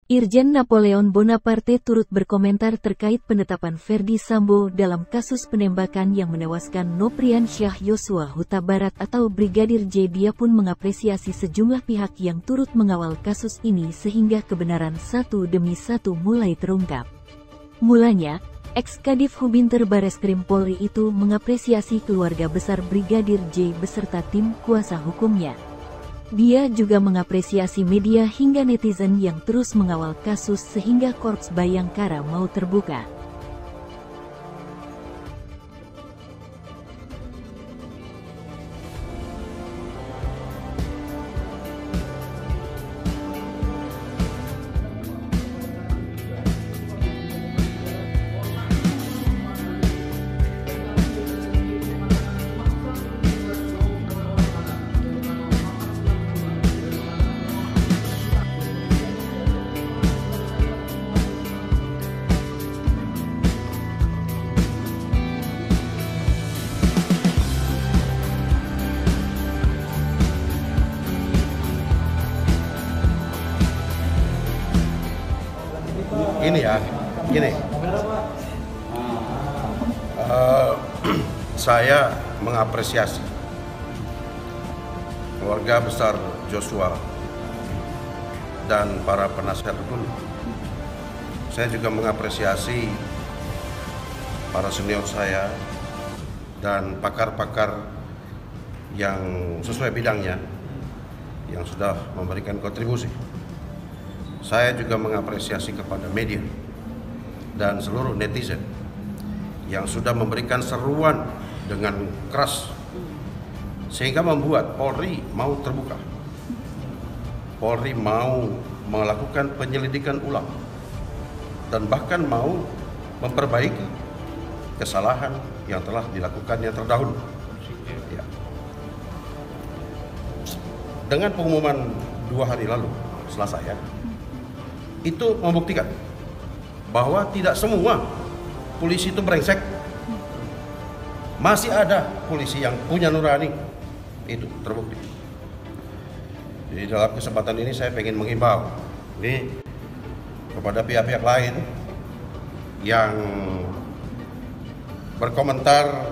Irjen Napoleon Bonaparte turut berkomentar terkait penetapan Ferdy Sambo dalam kasus penembakan yang menewaskan Nopriansyah Yosua Huta Barat atau Brigadir J. Dia pun mengapresiasi sejumlah pihak yang turut mengawal kasus ini sehingga kebenaran satu demi satu mulai terungkap. Mulanya, Ex-Kadif Hubinter Bareskrim Polri itu mengapresiasi keluarga besar Brigadir J beserta tim kuasa hukumnya. Dia juga mengapresiasi media hingga netizen yang terus mengawal kasus sehingga Korps Bayangkara mau terbuka. Gini, saya mengapresiasi keluarga besar Joshua dan para penasihat hukum. Saya juga mengapresiasi para senior saya dan pakar-pakar yang sesuai bidangnya yang sudah memberikan kontribusi. Saya juga mengapresiasi kepada media dan seluruh netizen yang sudah memberikan seruan dengan keras sehingga membuat Polri mau terbuka. Polri mau melakukan penyelidikan ulang dan bahkan mau memperbaiki kesalahan yang telah dilakukannya terdahulu. Ya. Dengan pengumuman 2 hari lalu, Selasa ya, itu membuktikan bahwa tidak semua polisi itu brengsek. Masih ada polisi yang punya nurani. Itu terbukti. Jadi dalam kesempatan ini saya ingin menghimbau ini kepada pihak-pihak lain yang berkomentar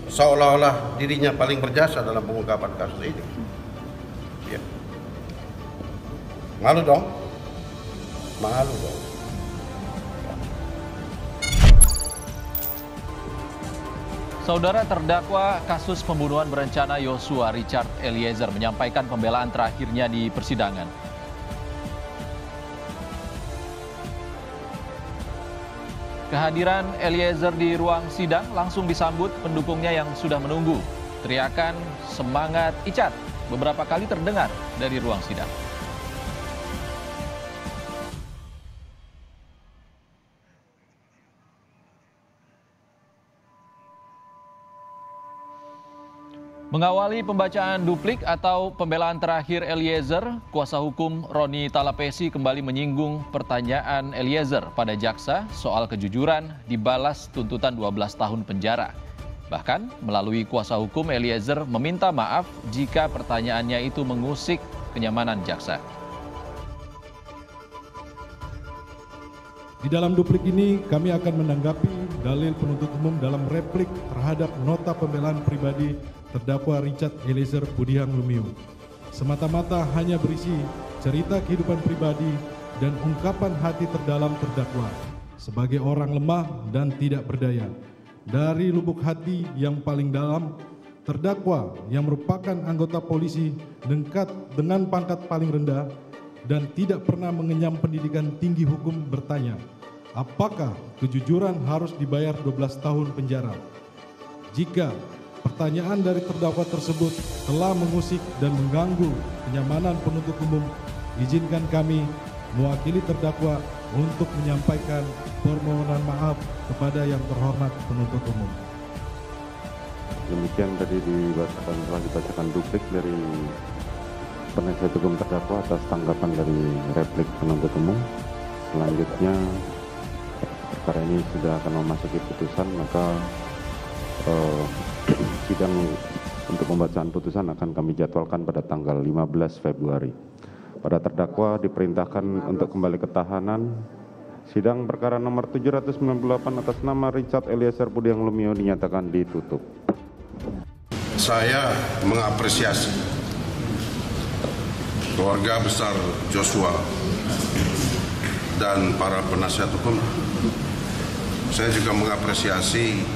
seolah-olah dirinya paling berjasa dalam pengungkapan kasus ini. Ya. Malu dong. Malu dong. Saudara terdakwa kasus pembunuhan berencana Yosua Richard Eliezer menyampaikan pembelaan terakhirnya di persidangan. Kehadiran Eliezer di ruang sidang langsung disambut pendukungnya yang sudah menunggu. Teriakan "semangat Icat" beberapa kali terdengar dari ruang sidang. Mengawali pembacaan duplik atau pembelaan terakhir Eliezer, kuasa hukum Roni Talapesi kembali menyinggung pertanyaan Eliezer pada jaksa soal kejujuran dibalas tuntutan 12 tahun penjara. Bahkan melalui kuasa hukum Eliezer meminta maaf jika pertanyaannya itu mengusik kenyamanan jaksa. Di dalam duplik ini kami akan menanggapi dalil penuntut umum dalam replik terhadap nota pembelaan pribadi terdakwa Richard Eliezer Budiang Lumiu. Semata-mata hanya berisi cerita kehidupan pribadi dan ungkapan hati terdalam terdakwa sebagai orang lemah dan tidak berdaya. Dari lubuk hati yang paling dalam, terdakwa yang merupakan anggota polisi dengan pangkat paling rendah dan tidak pernah mengenyam pendidikan tinggi hukum bertanya, apakah kejujuran harus dibayar 12 tahun penjara? Jika pertanyaan dari terdakwa tersebut telah mengusik dan mengganggu kenyamanan penuntut umum, izinkan kami mewakili terdakwa untuk menyampaikan permohonan maaf kepada yang terhormat penuntut umum. Demikian tadi telah dibacakan duplik dari penasihat hukum terdakwa atas tanggapan dari replik penuntut umum. Selanjutnya perkara ini sudah akan memasuki putusan, maka sidang untuk pembacaan putusan akan kami jadwalkan pada tanggal 15 Februari. Para terdakwa diperintahkan untuk kembali ke tahanan. Sidang perkara nomor 798 atas nama Richard Eliezer Budiang Lumiu dinyatakan ditutup. Saya mengapresiasi keluarga besar Joshua dan para penasihat hukum. Saya juga mengapresiasi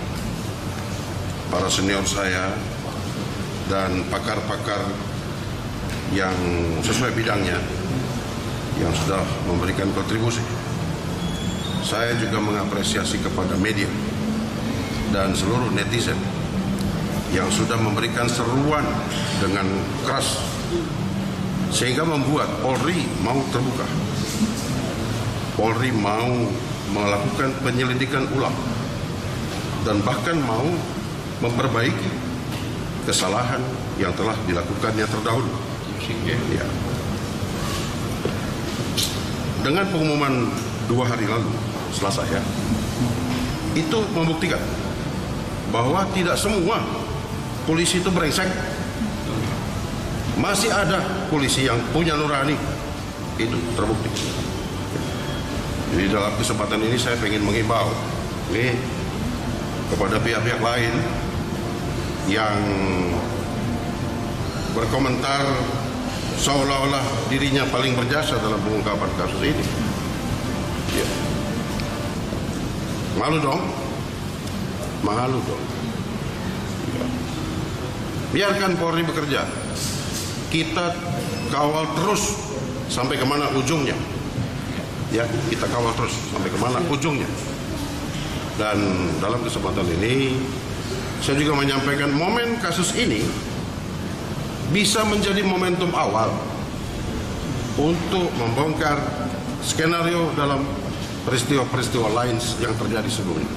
para senior saya dan pakar-pakar yang sesuai bidangnya yang sudah memberikan kontribusi. Saya juga mengapresiasi kepada media dan seluruh netizen yang sudah memberikan seruan dengan keras sehingga membuat Polri mau terbuka. Polri mau melakukan penyelidikan ulang dan bahkan mau memperbaiki kesalahan yang telah dilakukannya terdahulu. Ya. Dengan pengumuman 2 hari lalu, Selasa ya, itu membuktikan bahwa tidak semua polisi itu brengsek. Masih ada polisi yang punya nurani, itu terbukti. Jadi dalam kesempatan ini saya ingin mengimbau ini kepada pihak-pihak lain yang berkomentar seolah-olah dirinya paling berjasa dalam pengungkapan kasus ini. Ya. Malu dong. Ya. Biarkan Polri bekerja. Kita kawal terus sampai kemana ujungnya. Ya, kita kawal terus sampai kemana ujungnya. Dan dalam kesempatan ini, saya juga menyampaikan momen kasus ini bisa menjadi momentum awal untuk membongkar skenario dalam peristiwa-peristiwa lain yang terjadi sebelumnya.